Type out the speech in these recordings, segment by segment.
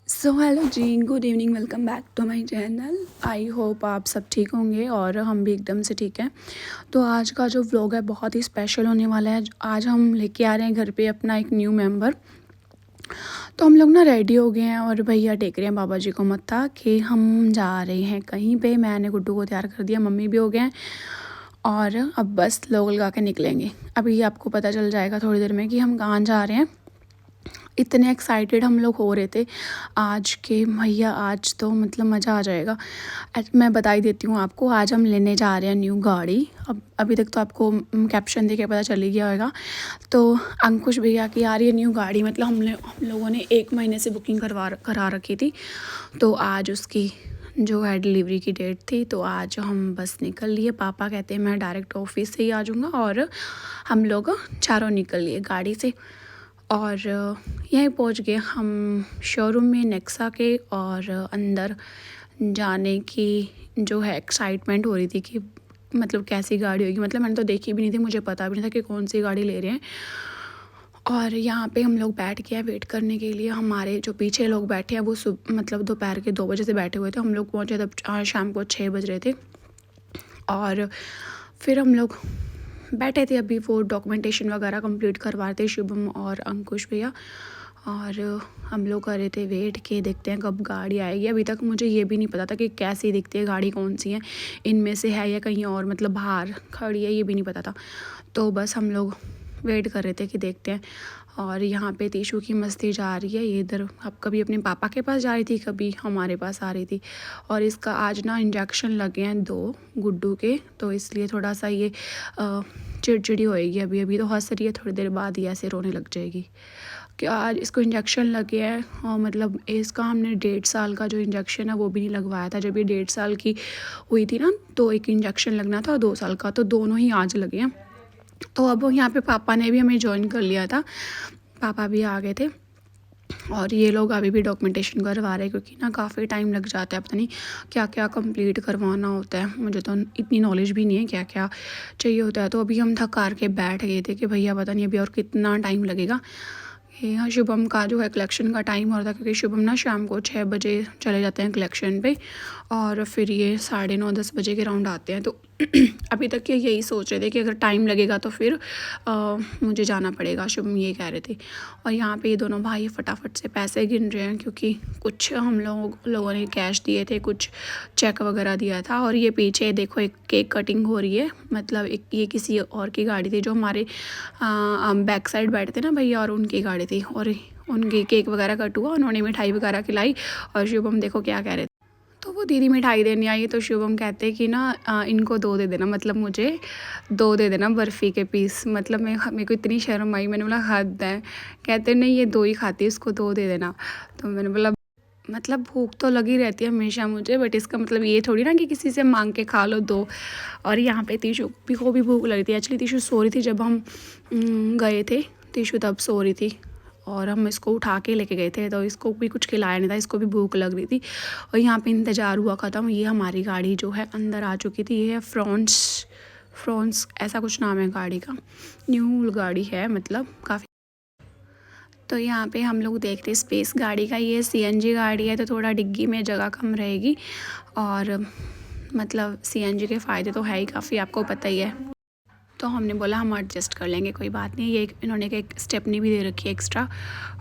So hello ji, good evening, welcome back to my channel. I hope आप सब ठीक होंगे और हम भी एकदम से ठीक हैं। तो आज का जो व्लॉग है बहुत ही स्पेशल होने वाला है। आज हम लेके आ रहे हैं घर पे अपना एक न्यू मेंबर। तो हम लोग ना रेडी हो गए हैं और भैया टेक रहे हैं बाबा जी को मत्था कि हम जा रहे हैं कहीं पे। मैंने गुड्डू को तैयार कर दिया, मम्मी भी हो गए हैं और अब बस लोग लगा के निकलेंगे। अभी आपको पता चल जाएगा थोड़ी देर में कि हम कहाँ जा रहे हैं। इतने एक्साइटेड हम लोग हो रहे थे आज के भैया, आज तो मतलब मज़ा आ जाएगा। मैं बता ही देती हूँ आपको, आज हम लेने जा रहे हैं न्यू गाड़ी। अब अभी तक तो आपको कैप्शन देख के पता चल ही गया होगा। तो अंकुश भैया की आ रही है न्यू गाड़ी, मतलब हम लोगों ने 1 महीने से बुकिंग करा रखी थी। तो आज उसकी जो है डिलीवरी की डेट थी, तो आज हम बस निकल लिए। पापा कहते हैं मैं डायरेक्ट ऑफिस से ही आ जाऊँगा और हम लोग चारों निकल लिए गाड़ी से और यहीं पहुंच गए हम शोरूम में नेक्सा के। और अंदर जाने की जो है एक्साइटमेंट हो रही थी कि मतलब कैसी गाड़ी होगी। मतलब मैंने तो देखी भी नहीं थी, मुझे पता भी नहीं था कि कौन सी गाड़ी ले रहे हैं। और यहाँ पे हम लोग बैठ गए वेट करने के लिए। हमारे जो पीछे लोग बैठे हैं वो मतलब दोपहर के 2 बजे से बैठे हुए थे। हम लोग पहुँचे तब शाम को 6 बज रहे थे। और फिर हम लोग बैठे थे, अभी वो डॉक्यूमेंटेशन वगैरह कंप्लीट करवा रहे थे शुभम और अंकुश भैया। और हम लोग कर रहे थे वेट के देखते हैं कब गाड़ी आएगी। अभी तक मुझे ये भी नहीं पता था कि कैसी दिखती है गाड़ी, कौन सी है, इनमें से है या कहीं और मतलब बाहर खड़ी है, ये भी नहीं पता था। तो बस हम लोग वेट कर रहे थे कि देखते हैं। और यहाँ पे तीशू की मस्ती जा रही है, ये इधर अब कभी अपने पापा के पास जा रही थी, कभी हमारे पास आ रही थी। और इसका आज ना इंजेक्शन लगे हैं 2 गुड्डू के, तो इसलिए थोड़ा सा ये चिड़चिड़ी होएगी। अभी अभी तो हंस रही है, थोड़ी देर बाद ही ऐसे रोने लग जाएगी कि आज इसको इंजेक्शन लगे हैं। और मतलब इसका हमने 1.5 साल का जो इंजेक्शन है वो भी नहीं लगवाया था। जब ये 1.5 साल की हुई थी ना, तो एक इंजेक्शन लगना था और 2 साल का, तो दोनों ही आज लगे हैं। तो अब यहाँ पे पापा ने भी हमें ज्वाइन कर लिया था, पापा भी आ गए थे। और ये लोग अभी भी डॉक्यूमेंटेशन करवा रहे हैं क्योंकि ना काफ़ी टाइम लग जाता है, पता नहीं क्या क्या कंप्लीट करवाना होता है। मुझे तो इतनी नॉलेज भी नहीं है क्या क्या चाहिए होता है। तो अभी हम थक हार के बैठ गए थे कि भैया पता नहीं अभी और कितना टाइम लगेगा। यहाँ शुभम का जो है कलेक्शन का टाइम हो रहा था, क्योंकि शुभम ना शाम को 6 बजे चले जाते हैं कलेक्शन पे और फिर ये 9:30-10 बजे के राउंड आते हैं। तो अभी तक ये यही सोच रहे थे कि अगर टाइम लगेगा तो फिर मुझे जाना पड़ेगा, शुभम ये कह रहे थे। और यहाँ पे ये दोनों भाई फटाफट से पैसे गिन रहे हैं, क्योंकि कुछ हम लोगों ने कैश दिए थे, कुछ चेक वगैरह दिया था। और ये पीछे देखो एक केक कटिंग हो रही है, मतलब एक ये किसी और की गाड़ी थी, जो हमारे बैक साइड बैठते ना भैया, और उनकी गाड़ी थी। और उनकी केक वगैरह कट हुआ, उन्होंने मिठाई वगैरह खिलाई। और शुभम देखो क्या कह रहे थे, तो वो दीदी मिठाई देने आई, तो शुभम कहते कि ना इनको 2 दे देना, मतलब मुझे 2 दे देना बर्फ़ी के पीस। मतलब मेरे को इतनी शर्म आई, मैंने बोला हद है। कहते नहीं ये 2 ही खाती, इसको 2 दे देना। तो मैंने बोला मतलब भूख तो लगी रहती है हमेशा मुझे, बट इसका मतलब ये थोड़ी ना कि किसी से मांग के खा लो 2। और यहाँ पे तीशू को भी भूख लगी थी। एक्चुअली तीशू सो रही थी जब हम गए थे, तीशू तब सो रही थी और हम इसको उठा के लेके गए थे, तो इसको भी कुछ खिलाया नहीं था, इसको भी भूख लग रही थी। और यहाँ पे इंतज़ार हुआ ख़त्म। ये हमारी गाड़ी जो है अंदर आ चुकी थी। ये है फ्रॉन्स ऐसा कुछ नाम है गाड़ी का, न्यू गाड़ी है, मतलब काफ़ी। तो यहाँ पे हम लोग देखते स्पेस गाड़ी का, ये CNG गाड़ी है तो थोड़ा डिग्गी में जगह कम रहेगी। और मतलब CNG के फ़ायदे तो है ही काफ़ी, आपको पता ही है। तो हमने बोला हम एडजस्ट कर लेंगे, कोई बात नहीं। ये इन्होंने एक स्टेपनी भी दे रखी है एक्स्ट्रा।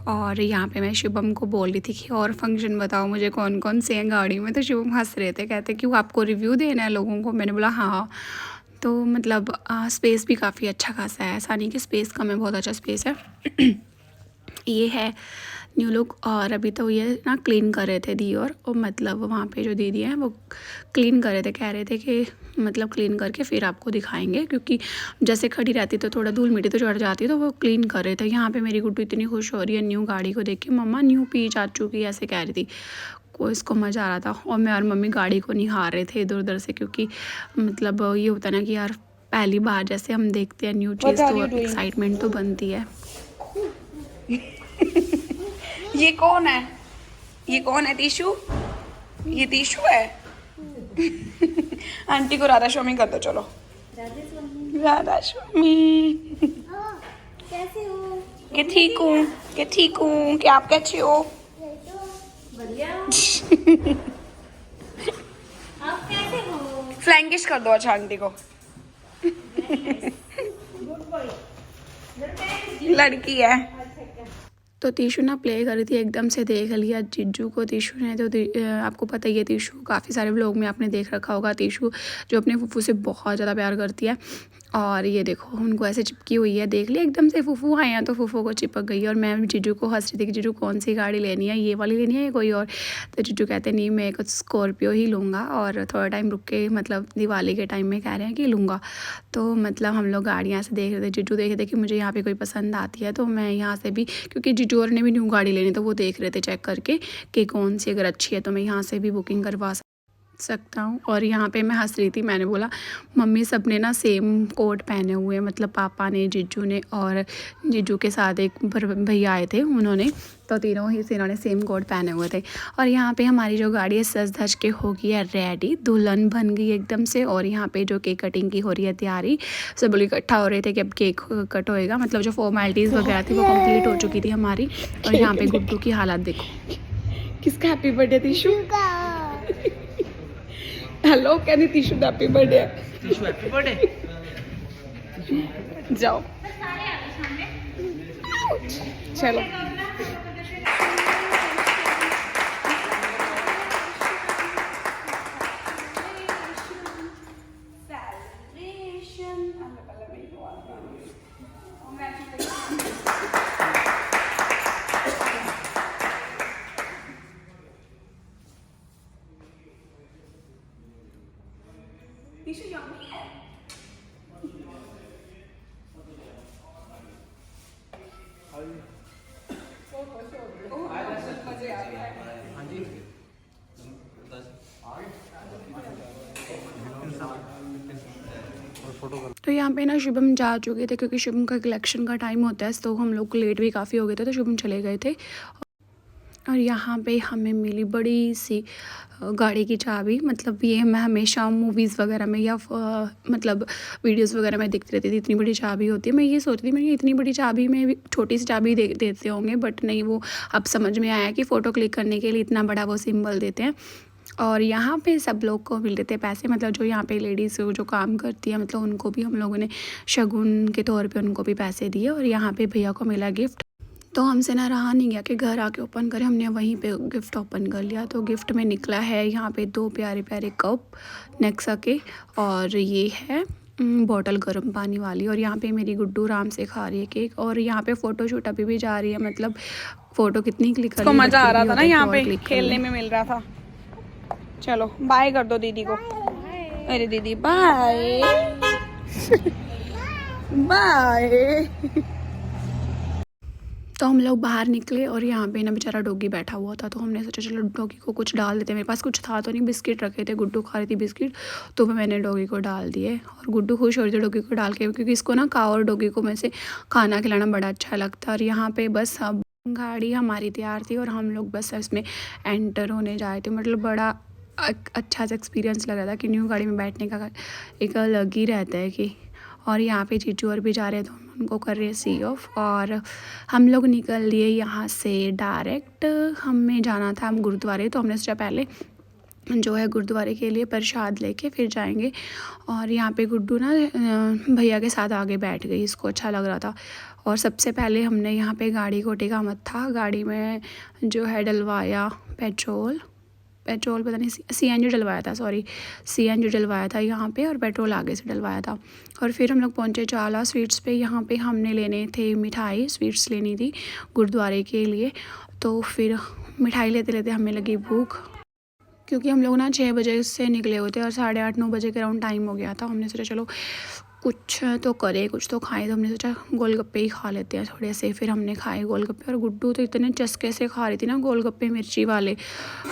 और यहाँ पे मैं शुभम को बोल रही थी कि और फंक्शन बताओ मुझे कौन कौन से हैं गाड़ी में। तो शुभम हंस रहे थे, कहते क्यों आपको रिव्यू देना है लोगों को। मैंने बोला हाँ। तो मतलब स्पेस भी काफ़ी अच्छा खासा है, ऐसा नहीं कि स्पेस कम है, बहुत अच्छा स्पेस है। ये है न्यू लुक। और अभी तो ये ना क्लीन कर रहे थे दी, और मतलब वहाँ पे जो दीदी हैं वो क्लीन कर रहे थे, कह रहे थे कि मतलब क्लीन करके फिर आपको दिखाएंगे, क्योंकि जैसे खड़ी रहती तो थोड़ा धूल मिट्टी तो चढ़ जाती, तो वो क्लीन कर रहे थे। यहाँ पे मेरी गुड्डू इतनी खुश हो रही है न्यू गाड़ी को देख के, मम्मा न्यू पी चाचू की, ऐसे कह रही थी। को इसको मज़ा आ रहा था। और मैं और मम्मी गाड़ी को निहार रहे थे इधर उधर से, क्योंकि मतलब ये होता है ना कि यार पहली बार जैसे हम देखते हैं न्यू चीज़, तो एक्साइटमेंट तो बनती है। ये कौन है? ये कौन है? तीशू? ये तीशू है? आंटी को राधा स्वामी कर दो, चलो। राधा स्वामी। कैसे हो? कि ठीक हूँ, कि ठीक हूँ, कि आप कैसे हो? बढ़िया। आप कैसे हो? फ्लैंकिश कर दो अच्छा आंटी को। लड़की है। तो तीशु ना प्ले कर रही थी, एकदम से देख लिया जिज्जू को तीशु ने। तो आपको पता ही है तीशु, काफ़ी सारे व्लॉग में आपने देख रखा होगा तीशु जो अपने फूफू से बहुत ज़्यादा प्यार करती है। और ये देखो उनको ऐसे चिपकी हुई है, देख लिया एकदम से फूफू आए हैं तो फूफू को चिपक गई। और मैं जीजू को हंस रही थी कि जीजू कौन सी गाड़ी लेनी है, ये वाली लेनी है या कोई और। तो जीजू कहते नहीं मैं कुछ स्कॉर्पियो ही लूँगा, और थोड़ा टाइम रुक के मतलब दिवाली के टाइम में कह रहे हैं कि लूँगा। तो मतलब हम लोग गाड़ियाँ से देख रहे थे, जीजू देख रहे थे कि मुझे यहाँ पर कोई पसंद आती है तो मैं यहाँ से भी, क्योंकि जीजू और ने भी न्यू गाड़ी लेनी तो वो देख रहे थे चेक करके कि कौन सी अगर अच्छी है तो मैं यहाँ से भी बुकिंग करवा सकता हूँ। और यहाँ पे मैं हंस रही थी, मैंने बोला मम्मी सब ने ना सेम कोट पहने हुए हैं, मतलब पापा ने, जीजू ने और जीजू के साथ एक भैया आए थे उन्होंने, तो तीनों ने सेम कोट पहने हुए थे। और यहाँ पे हमारी जो गाड़ी है सज धज के हो गई है रेडी, दुल्हन बन गई एकदम से। और यहाँ पे जो केक कटिंग की हो रही है तैयारी, सब लोग इकट्ठा हो रहे थे कि अब केक कट होएगा, मतलब जो फॉर्मेलिटीज़ वगैरह थी वो कंप्लीट हो चुकी थी हमारी। और यहाँ पे गुड्डू की हालत देखो। किसका हैप्पी बर्थडे तीशु? हेलो कहनी तीशु का happy birthday. Tishu happy birthday. जाओ चलो। तो यहाँ पे ना शुभम जा चुके थे क्योंकि शुभम का कलेक्शन का टाइम होता है, तो हम लोग लेट भी काफ़ी हो गए थे तो शुभम चले गए थे। और यहाँ पे हमें मिली बड़ी सी गाड़ी की चाबी, मतलब ये मैं हमेशा मूवीज़ वगैरह में या मतलब वीडियोस वगैरह में देखती रहती थी, इतनी बड़ी चाबी होती है। मैं ये सोचती थी मैं इतनी बड़ी चाबी में छोटी सी चाबी देते होंगे, बट नहीं, वो अब समझ में आया कि फ़ोटो क्लिक करने के लिए इतना बड़ा वो सिंबल देते हैं। और यहाँ पे सब लोग को मिल रहे थे पैसे, मतलब जो यहाँ पे लेडीज़ जो काम करती है मतलब उनको भी हम लोगों ने शगुन के तौर पे उनको भी पैसे दिए। और यहाँ पे भैया को मिला गिफ्ट, तो हमसे ना रहा नहीं गया कि घर आके ओपन करें, हमने वहीं पे गिफ्ट ओपन कर लिया। तो गिफ्ट में निकला है यहाँ पे 2 प्यारे प्यारे कप नेक्सा के, और ये है बॉटल गर्म पानी वाली। और यहाँ पे मेरी गुड्डू आराम से खा रही है केक। और यहाँ पे फ़ोटोशूट अभी भी जा रही है, मतलब फ़ोटो कितनी क्लिक कर, मज़ा आ रहा था ना यहाँ पे खेलने में मिल रहा था। चलो बाय कर दो दीदी को। अरे दीदी बाय बाय। तो हम लोग बाहर निकले और यहाँ पे ना बेचारा डॉगी बैठा हुआ था, तो हमने सोचा चलो डॉगी को कुछ डाल देते। मेरे पास कुछ था तो नहीं, बिस्किट रखे थे, गुड्डू खा रही थी बिस्किट, तो मैंने डॉगी को डाल दिए। और गुड्डू खुश हो रही थी डॉगी को डाल के, क्योंकि इसको ना काऊ और डॉगी को में से खाना खिलाना बड़ा अच्छा लगता है। और यहाँ पे बस अब गाड़ी हमारी तैयार थी और हम लोग बस इसमें एंटर होने जाए थे। मतलब बड़ा अच्छा सा एक्सपीरियंस लग रहा था कि न्यू गाड़ी में बैठने का एक अलग ही रहता है कि। और यहाँ पे जीजू और भी जा रहे हैं तो उनको कर रहे हैं सी ऑफ। और हम लोग निकल लिए यहाँ से डायरेक्ट, हमें जाना था हम गुरुद्वारे, तो हमने सोचा पहले जो है गुरुद्वारे के लिए प्रसाद लेके फिर जाएंगे। और यहाँ पे गुड्डू ना भैया के साथ आगे बैठ गई, इसको अच्छा लग रहा था। और सबसे पहले हमने यहाँ पे गाड़ी को टेका मत था, गाड़ी में जो है डलवाया पेट्रोल पता नहीं CNG डलवाया था, सॉरी CNG डलवाया था यहाँ पे, और पेट्रोल आगे से डलवाया था। और फिर हम लोग पहुँचे चाला स्वीट्स पे। यहाँ पे हमने लेने थे मिठाई, स्वीट्स लेनी थी गुरुद्वारे के लिए। तो फिर मिठाई लेते लेते हमें लगी भूख, क्योंकि हम लोग ना 6 बजे से निकले हुए थे और 8:30-9 बजे के अराउंड टाइम हो गया था। हमने सोचा चलो कुछ तो करें, कुछ तो खाएं, तो हमने सोचा गोलगप्पे ही खा लेते हैं थोड़े से। फिर हमने खाए गोलगप्पे, और गुड्डू तो इतने चस्के से खा रही थी ना गोलगप्पे मिर्ची वाले।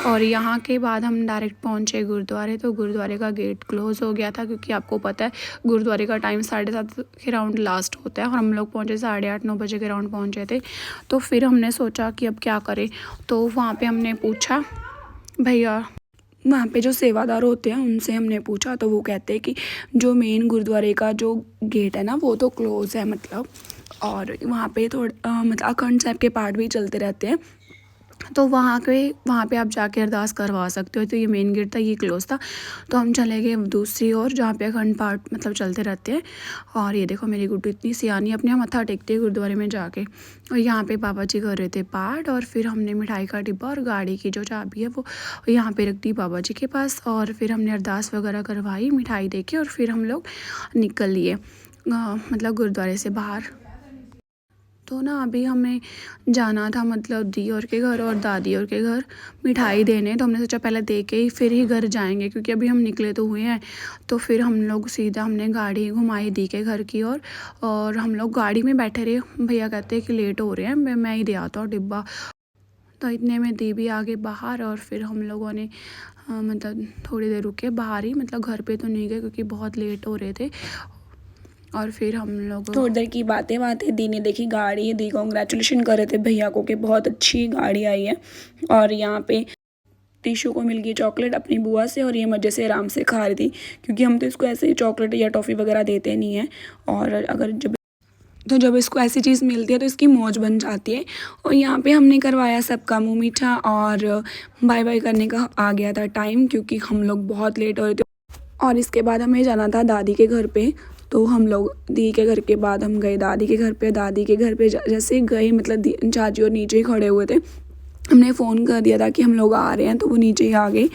और यहाँ के बाद हम डायरेक्ट पहुँचे गुरुद्वारे, तो गुरुद्वारे का गेट क्लोज़ हो गया था, क्योंकि आपको पता है गुरुद्वारे का टाइम 7:30 के राउंड लास्ट होता है, और हम लोग पहुँचे 8:30-9 बजे के राउंड पहुँचे थे। तो फिर हमने सोचा कि अब क्या करें, तो वहाँ पर हमने पूछा भैया, वहाँ पे जो सेवादार होते हैं उनसे हमने पूछा, तो वो कहते हैं कि जो मेन गुरुद्वारे का जो गेट है ना वो तो क्लोज़ है, मतलब। और वहाँ पे थोड़ा मतलब अखंड साहिब के पाठ भी चलते रहते हैं, तो वहाँ पे आप जाके अरदास करवा सकते हो। तो ये मेन गेट था, ये क्लोज़ था, तो हम चले गए दूसरी ओर जहाँ पे अखंड पाठ मतलब चलते रहते हैं। और ये देखो मेरी गुड्डू इतनी सियानी अपने यहाँ मत्था टेकती है गुरुद्वारे में जाके। और यहाँ पे बाबा जी कर रहे थे पाठ, और फिर हमने मिठाई का डिब्बा और गाड़ी की जो चाबी है वो यहाँ पे रख दी बाबा जी के पास। और फिर हमने अरदास वगैरह करवाई, मिठाई दे के, और फिर हम लोग निकल लिए मतलब गुरुद्वारे से बाहर। तो ना अभी हमें जाना था मतलब दी और के घर और दादी और के घर मिठाई देने। तो हमने सोचा पहले दे के ही फिर ही घर जाएंगे, क्योंकि अभी हम निकले तो हुए हैं। तो फिर हम लोग सीधा हमने गाड़ी घुमाई दी के घर की ओर, और हम लोग गाड़ी में बैठे रहे। भैया कहते हैं कि लेट हो रहे हैं, मैं ही दे आता हूँ डिब्बा। तो इतने में दी भी आ गई बाहर, और फिर हम लोगों ने मतलब थोड़ी देर रुके बाहर ही, मतलब घर पे तो नहीं गए क्योंकि बहुत लेट हो रहे थे। और फिर हम लोग थोड़ी देर की बातें दी ने देखी गाड़ी, दी कॉन्ग्रेचुलेशन कर रहे थे भैया को कि बहुत अच्छी गाड़ी आई है। और यहाँ पे टीशू को मिल गई चॉकलेट अपनी बुआ से, और ये मज़े से आराम से खा रही थी, क्योंकि हम तो इसको ऐसे ही चॉकलेट या टॉफ़ी वगैरह देते नहीं हैं। और अगर जब इसको ऐसी चीज़ मिलती है तो इसकी मौज बन जाती है। और यहाँ पे हमने करवाया सबका मुँह मीठा, और बाय बाय करने का आ गया था टाइम, क्योंकि हम लोग बहुत लेट हो रहे थे। और इसके बाद हमें जाना था दादी के घर पे। तो हम लोग दी के घर के बाद हम गए दादी के घर पे। दादी के घर पे जैसे गए, मतलब चाची और नीचे ही खड़े हुए थे। हमने फ़ोन कर दिया था कि हम लोग आ रहे हैं, तो वो नीचे ही आ गए।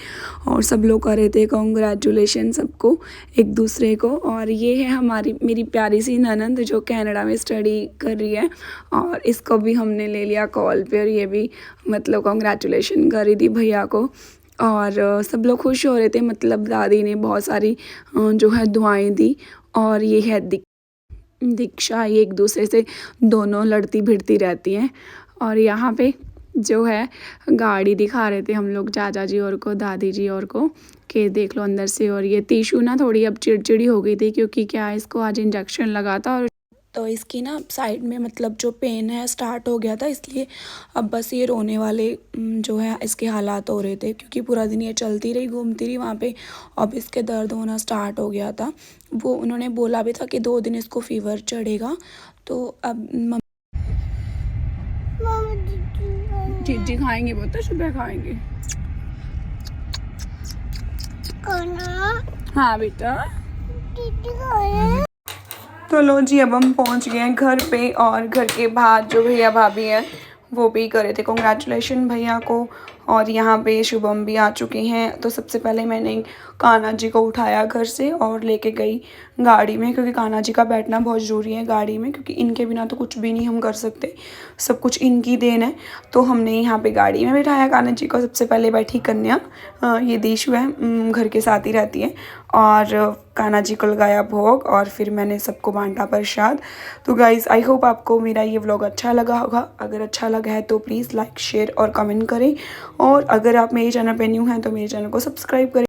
और सब लोग कर रहे थे कॉन्ग्रेचुलेशन सबको, एक दूसरे को। और ये है मेरी प्यारी सी ननंद जो कनाडा में स्टडी कर रही है, और इसको भी हमने ले लिया कॉल पे, और ये भी मतलब कॉन्ग्रेचुलेशन कर रही थी भैया को। और सब लोग खुश हो रहे थे, मतलब दादी ने बहुत सारी जो है दुआएं दी। और ये है दीक्षा, ये एक दूसरे से दोनों लड़ती भिड़ती रहती हैं। और यहाँ पे जो है गाड़ी दिखा रहे थे हम लोग चाचा जी और को, दादी जी और को, कि देख लो अंदर से। और ये टीशू ना थोड़ी अब चिड़चिड़ी हो गई थी, क्योंकि क्या इसको आज इंजेक्शन लगा था, और तो इसकी ना साइड में मतलब जो पेन है स्टार्ट हो गया था, इसलिए अब बस ये रोने वाले जो है इसके हालात हो रहे थे, क्योंकि पूरा दिन ये चलती रही घूमती रही वहाँ पे। अब इसके दर्द होना स्टार्ट हो गया था। वो उन्होंने बोला भी था कि 2 दिन इसको फीवर चढ़ेगा। तो अब जी खाएंगे, बहुत सुबह खाएंगे। हाँ बेटा। तो लो जी, अब हम पहुंच गए हैं घर पे। और घर के बाहर जो भैया भाभी हैं वो भी कर रहे थे कॉन्ग्रेचुलेशन भैया को। और यहाँ पे शुभम भी आ चुके हैं। तो सबसे पहले मैंने कान्हा जी को उठाया घर से और लेके गई गाड़ी में, क्योंकि कान्हा जी का बैठना बहुत ज़रूरी है गाड़ी में, क्योंकि इनके बिना तो कुछ भी नहीं हम कर सकते, सब कुछ इनकी देन है। तो हमने यहाँ पे गाड़ी में बिठाया कान्हा जी को। सबसे पहले बैठी कन्या, ये दीशु है, घर के साथ ही रहती है। और कान्हा जी को लगाया भोग, और फिर मैंने सबको बांटा प्रसाद। तो गाइज़, आई होप आपको मेरा ये व्लॉग अच्छा लगा होगा। अगर अच्छा लगा है तो प्लीज़ लाइक, शेयर और कमेंट करें। और अगर आप मेरे चैनल पे न्यू हैं तो मेरे चैनल को सब्सक्राइब करें।